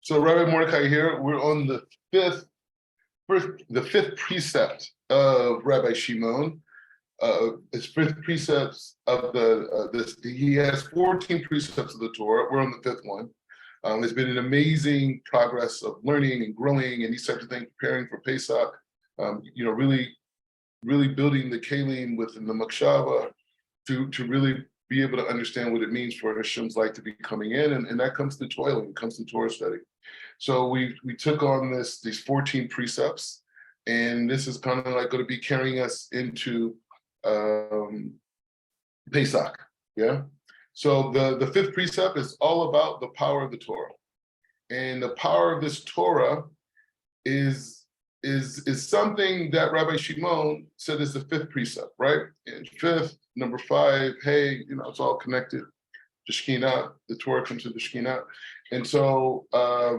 So Rabbi Mordechai here. We're on the fifth precept of Rabbi Shimon. His fifth precepts of this. He has 14 precepts of the Torah. We're on the fifth one. It's been an amazing progress of learning and growing and these types of things, preparing for Pesach. Really building the kalim within the makshava to really be able to understand what it means for Hashem's light to be coming in, and that comes to toiling, it comes to Torah study. So we took on these 14 precepts, and this is kind of like going to be carrying us into Pesach. Yeah. So the fifth precept is all about the power of the Torah, and the power of this Torah is something that Rabbi Shimon said is the fifth precept, right? And fifth, number 5, hey, it's all connected. The Shekhinah, the Torah comes to the Shekhinah. And so, I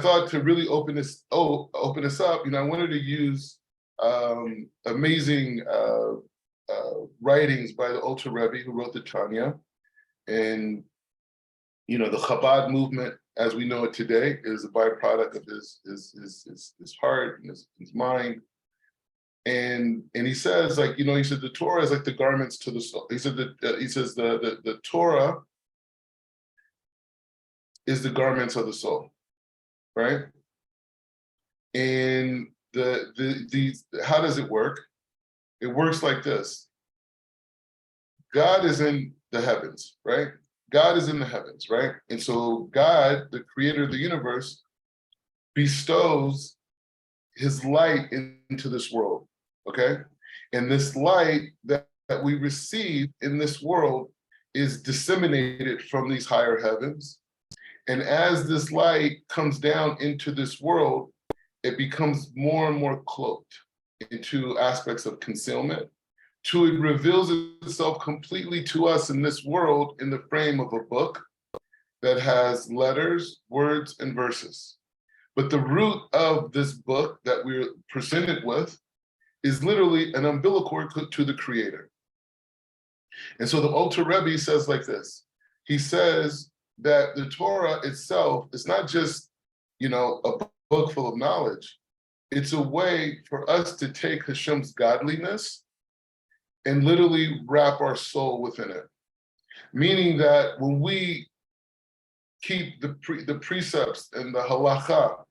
thought to really open this up, I wanted to use amazing writings by the Alter Rebbe who wrote the Tanya. And, the Chabad movement, as we know it today, is a byproduct of his heart and his mind. And he says, he said the Torah is like the garments to the soul. He said that the Torah is the garments of the soul, right? And how does it work? It works like this. God is in the heavens, right? God is in the heavens, right? And so God, the creator of the universe, bestows his light into this world, okay? And this light that we receive in this world is disseminated from these higher heavens. And as this light comes down into this world, it becomes more and more cloaked into aspects of concealment, till it reveals itself completely to us in this world in the frame of a book that has letters, words, and verses. But the root of this book that we're presented with is literally an umbilical cord to the Creator. And so the Alter Rebbe says like this. He says that the Torah itself is not just, a book full of knowledge. It's a way for us to take Hashem's godliness and literally wrap our soul within it. Meaning that when we keep the precepts and the halacha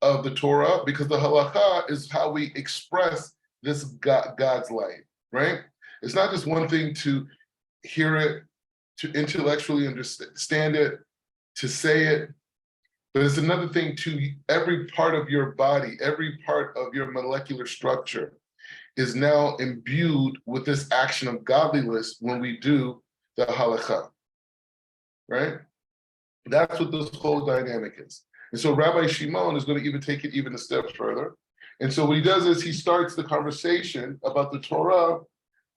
of the Torah, because the halacha is how we express this God's light, right? It's not just one thing to hear it, to intellectually understand it, to say it, but it's another thing to every part of your body, every part of your molecular structure is now imbued with this action of godliness when we do the halakha, right? That's what this whole dynamic is. And so Rabbi Shimon is going to even take it even a step further. And so what he does is he starts the conversation about the Torah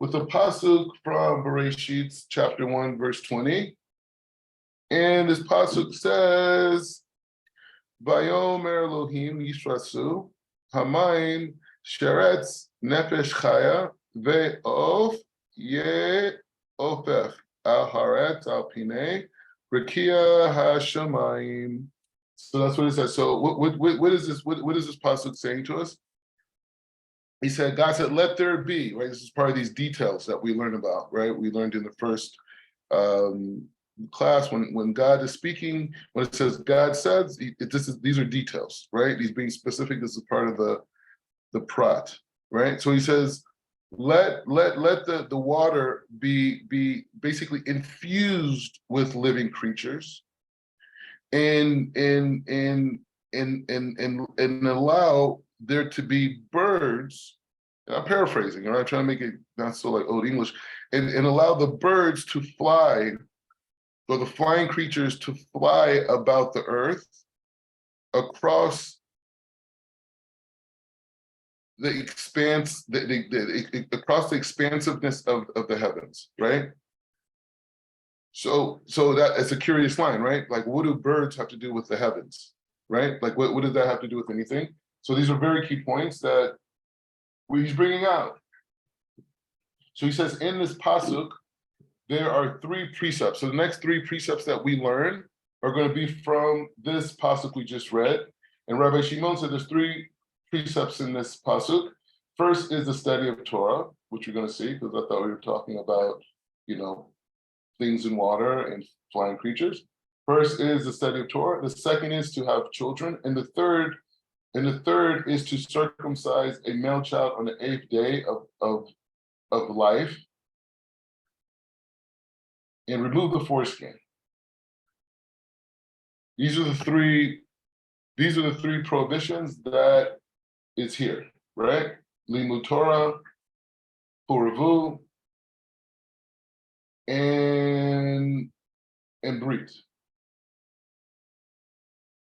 with a pasuk from Bereshit chapter 1, verse 20. And this pasuk says, Vayomer Elohim Yishrasu, Hamayim Sheretz Nefesh Chaya Ve'of Ye'ofef Al Haaretz Al Pinei Rekia HaShamayim. So that's what it says. So what is this? What is this pasuk saying to us? He said, God said, "Let there be." Right. This is part of these details that we learn about. Right. We learned in the first class when God is speaking. When it says God says, these are details. Right. He's being specific. This is part of the prat. Right. So he says, let the water be basically infused with living creatures, and allow there to be birds. And I'm paraphrasing, all right, trying to make it not so like old English, and allow the birds to fly, or the flying creatures to fly about the earth across the expanse, across the expansiveness of the heavens, right? So that it's a curious line, right? Like, what do birds have to do with the heavens, right? Like, what does that have to do with anything? So these are very key points that he's bringing out. So he says in this pasuk, there are 3 precepts. So the next 3 precepts that we learn are going to be from this pasuk we just read. And Rabbi Shimon said there's 3 precepts in this pasuk. First is the study of Torah, which we're going to see, because I thought we were talking about, things in water and flying creatures. First is the study of Torah. The second is to have children, and the third is to circumcise a male child on the 8th day of life and remove the foreskin. These are the three prohibitions that is here, right? Limud Torah, Puravu, and Brit,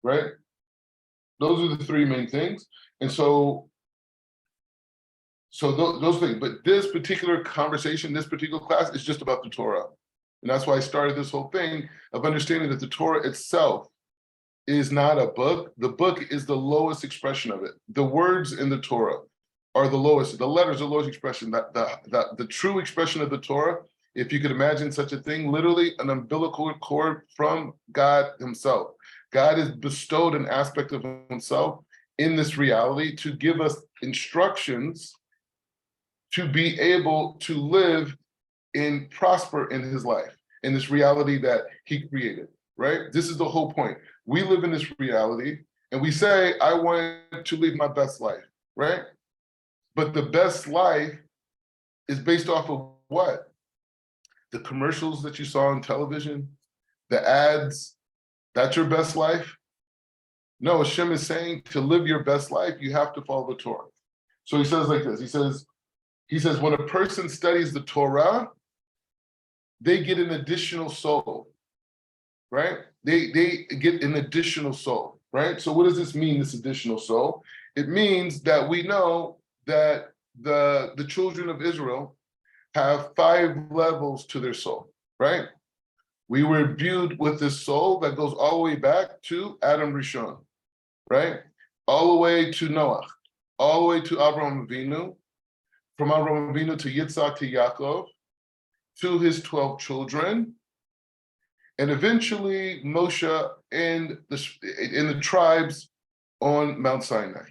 right? Those are the 3 main things. And so those things, but this particular conversation, this particular class is just about the Torah. And that's why I started this whole thing of understanding that the Torah itself is not a book. The book is the lowest expression of it. The words in the Torah are the lowest. The letters are the lowest expression. The true expression of the Torah, if you could imagine such a thing, literally an umbilical cord from God himself. God has bestowed an aspect of himself in this reality to give us instructions to be able to live and prosper in his life, in this reality that he created, right? This is the whole point. We live in this reality and we say, I want to live my best life, right? But the best life is based off of what? The commercials that you saw on television, the ads, that's your best life? No, Hashem is saying to live your best life, you have to follow the Torah. So he says like this, he says, when a person studies the Torah, they get an additional soul, right? They get an additional soul, right? So what does this mean, this additional soul? It means that we know that the children of Israel have 5 levels to their soul, right? We were imbued with this soul that goes all the way back to Adam Rishon, right? All the way to Noah, all the way to Abraham Avinu, from Abraham Avinu to Yitzhak to Yaakov, to his 12 children, and eventually Moshe and the tribes on Mount Sinai,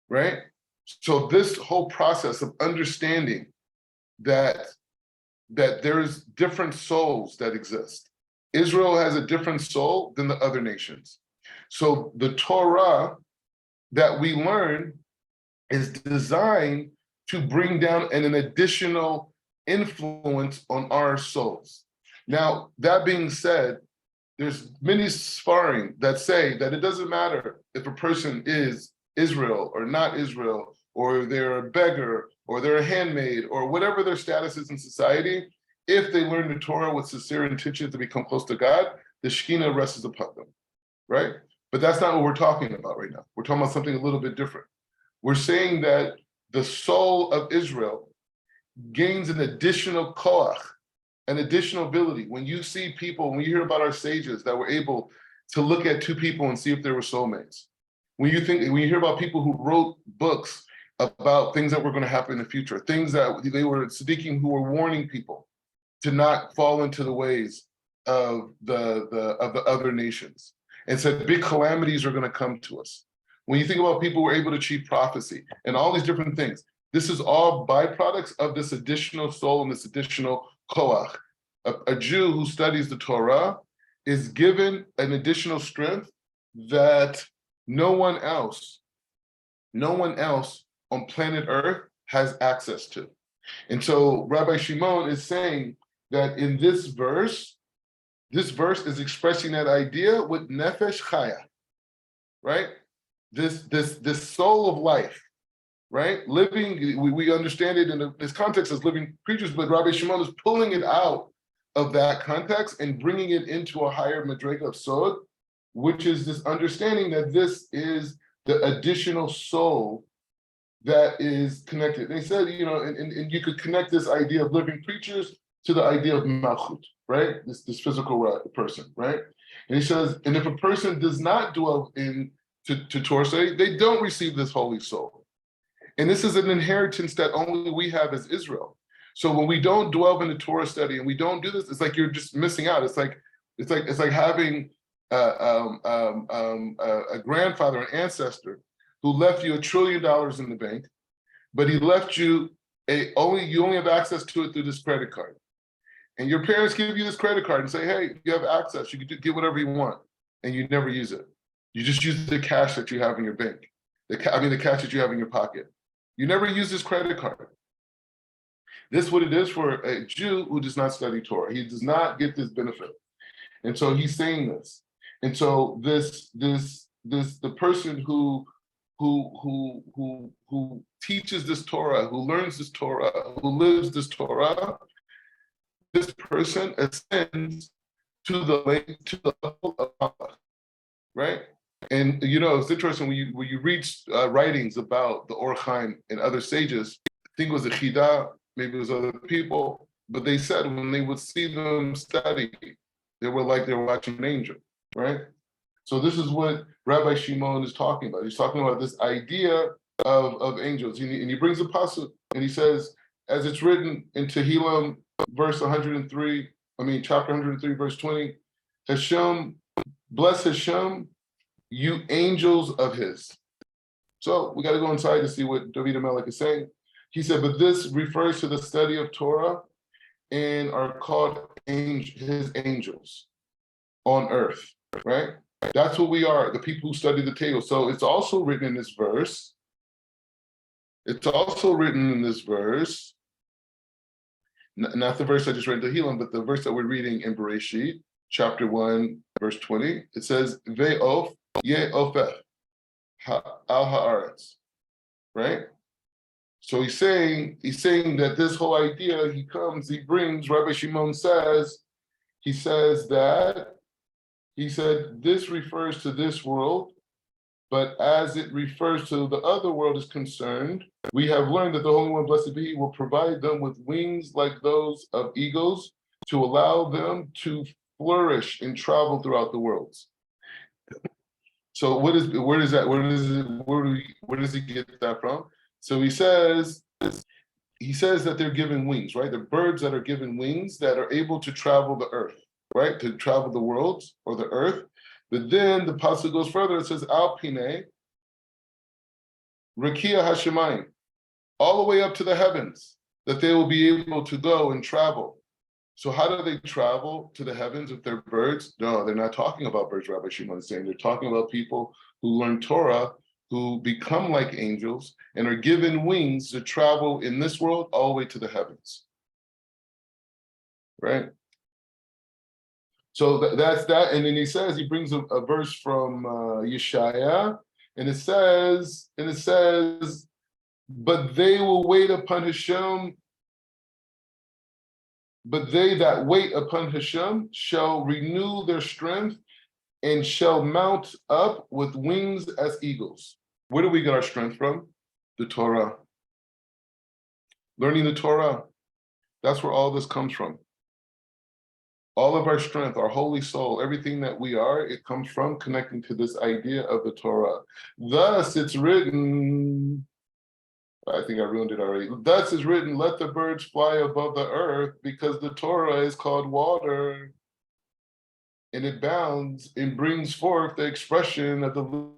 right? So this whole process of understanding that there's different souls that exist. Israel has a different soul than the other nations. So the Torah that we learn is designed to bring down an additional influence on our souls. Now, that being said, there's many sfarim that say that it doesn't matter if a person is Israel or not Israel, or they're a beggar, or they're a handmaid, or whatever their status is in society. If they learn the Torah with sincere intention to become close to God, the Shekhinah rests upon them, right? But that's not what we're talking about right now. We're talking about something a little bit different. We're saying that the soul of Israel gains an additional koach, an additional ability. When you see people, when you hear about our sages that were able to look at 2 people and see if they were soulmates, when you hear about people who wrote books about things that were going to happen in the future, things that they were tzaddikim who were warning people to not fall into the ways of the other nations, and said big calamities are going to come to us. When you think about people who were able to achieve prophecy and all these different things, this is all byproducts of this additional soul and this additional koach. A Jew who studies the Torah is given an additional strength that no one else on planet Earth has access to. And so Rabbi Shimon is saying that in this verse is expressing that idea with nefesh chaya, right? This soul of life, right? Living, we understand it in this context as living creatures, but Rabbi Shimon is pulling it out of that context and bringing it into a higher madrega of sod, which is this understanding that this is the additional soul that is connected. They said, and you could connect this idea of living creatures to the idea of malchut, right? This physical person, right? And he says, and if a person does not dwell to Torah study, they don't receive this holy soul. And this is an inheritance that only we have as Israel. So when we don't dwell in the Torah study and we don't do this, it's like you're just missing out. It's like having a grandfather, an ancestor, who left you $1 trillion in the bank, but he left you you only have access to it through this credit card. And your parents give you this credit card and say, hey, you have access, you can get whatever you want, and you never use it. You just use the cash that you have in your bank. The cash that you have in your pocket. You never use this credit card. This is what it is for a Jew who does not study Torah. He does not get this benefit. And so he's saying this. And so the person who teaches this Torah, who learns this Torah, who lives this Torah, this person ascends to the level of Allah, right? And it's interesting when you read writings about the Or Chaim and other sages. I think it was the Chida, maybe it was other people, but they said when they would see them study, they were like they were watching an angel, right? So this is what Rabbi Shimon is talking about. He's talking about this idea of angels. And he brings a pasuk and he says, as it's written in Tehillim, chapter 103, verse 20, Hashem, bless Hashem, you angels of his. So we got to go inside to see what David HaMelech is saying. He said, but this refers to the study of Torah and are called his angels on earth, right? That's what we are, the people who study the Torah. So it's also written in this verse. Not the verse I just read in Tehillim, but the verse that we're reading in Bereshit, chapter 1, verse 20. It says, Ve'of ye'ofeh al ha'aretz, right? So he's saying that this whole idea, he brings, Rabbi Shimon says, he said this refers to this world, but as it refers to the other world is concerned, we have learned that the Holy One, blessed be He, will provide them with wings like those of eagles to allow them to flourish and travel throughout the worlds. So where does he get that from? So he says that they're given wings, right? They're birds that are given wings that are able to travel the earth, right? To travel the worlds or the earth. But then the pasuk goes further. It says, Alpine, Rakia Hashemayim, all the way up to the heavens, that they will be able to go and travel. So how do they travel to the heavens if they're birds? No, they're not talking about birds, Rabbi Shimon is saying. They're talking about people who learn Torah, who become like angels and are given wings to travel in this world all the way to the heavens, right? So that's that. And then he brings a verse from Yeshaya, and it says, but they will wait upon Hashem, but they that wait upon Hashem shall renew their strength and shall mount up with wings as eagles. Where do we get our strength from? The Torah. Learning the Torah. That's where all this comes from. All of our strength, our holy soul, everything that we are, it comes from connecting to this idea of the Torah. Thus it's written, I think I ruined it already. Thus is written, let the birds fly above the earth, because the Torah is called water, and it bounds and brings forth the expression of the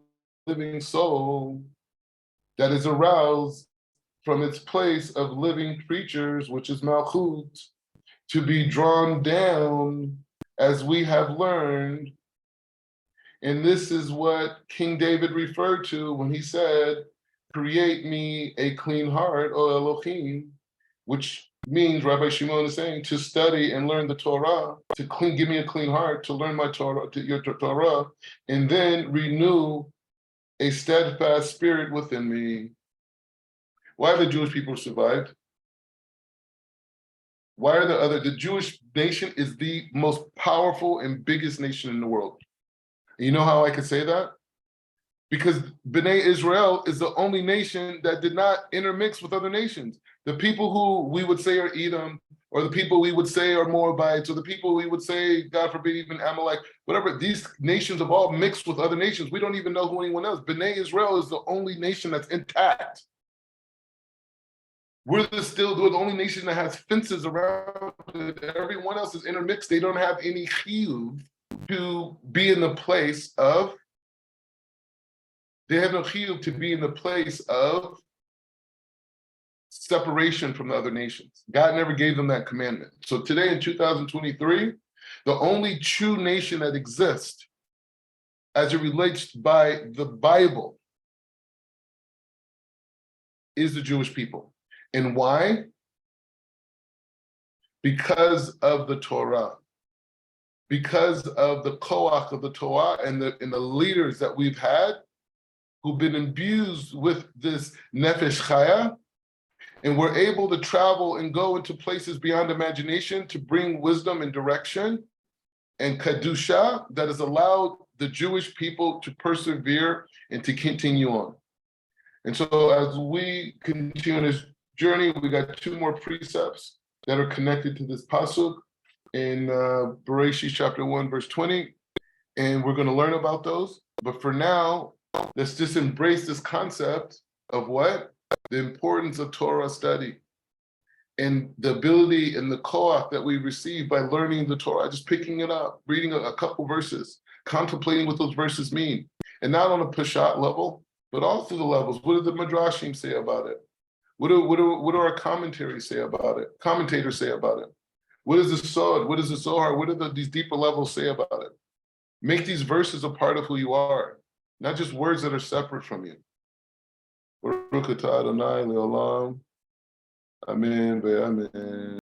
living soul that is aroused from its place of living creatures, which is Malchut, to be drawn down as we have learned. And this is what King David referred to when he said, create me a clean heart, O Elohim, which means, Rabbi Shimon is saying, to study and learn the Torah, give me a clean heart, to learn my Torah, your Torah, and then renew a steadfast spirit within me. Why have the Jewish people survived? Why are the Jewish nation is the most powerful and biggest nation in the world. And you know how I can say that? Because B'nai Israel is the only nation that did not intermix with other nations. The people who we would say are Edom, or the people we would say are Moabites, or the people we would say, God forbid, even Amalek, whatever, these nations have all mixed with other nations. We don't even know who anyone else. B'nai Israel is the only nation that's intact. We're the only nation that has fences around it. Everyone else is intermixed. They don't have any chiyuv to be in the place of, they have no chiyuv to be in the place of separation from the other nations. God never gave them that commandment. So today in 2023, the only true nation that exists as it relates by the Bible is the Jewish people. And why? Because of the Torah, because of the koach of the Torah and the leaders that we've had who've been imbued with this nefesh chaya, and we're able to travel and go into places beyond imagination to bring wisdom and direction and kedusha that has allowed the Jewish people to persevere and to continue on. And so as we continue this journey, we got 2 more precepts that are connected to this pasuk in Bereshit chapter 1, verse 20. And we're going to learn about those. But for now, let's just embrace this concept of what? The importance of Torah study and the ability and the koach that we receive by learning the Torah, just picking it up, reading a couple verses, contemplating what those verses mean. And not on a peshat level, but all through the levels. What do the midrashim say about it? What do our commentaries say about it? Commentators say about it? What is the Sod? What is the Zohar? What do these deeper levels say about it? Make these verses a part of who you are, not just words that are separate from you. Baruch atah Adonai le'olam. Amen ve'amen.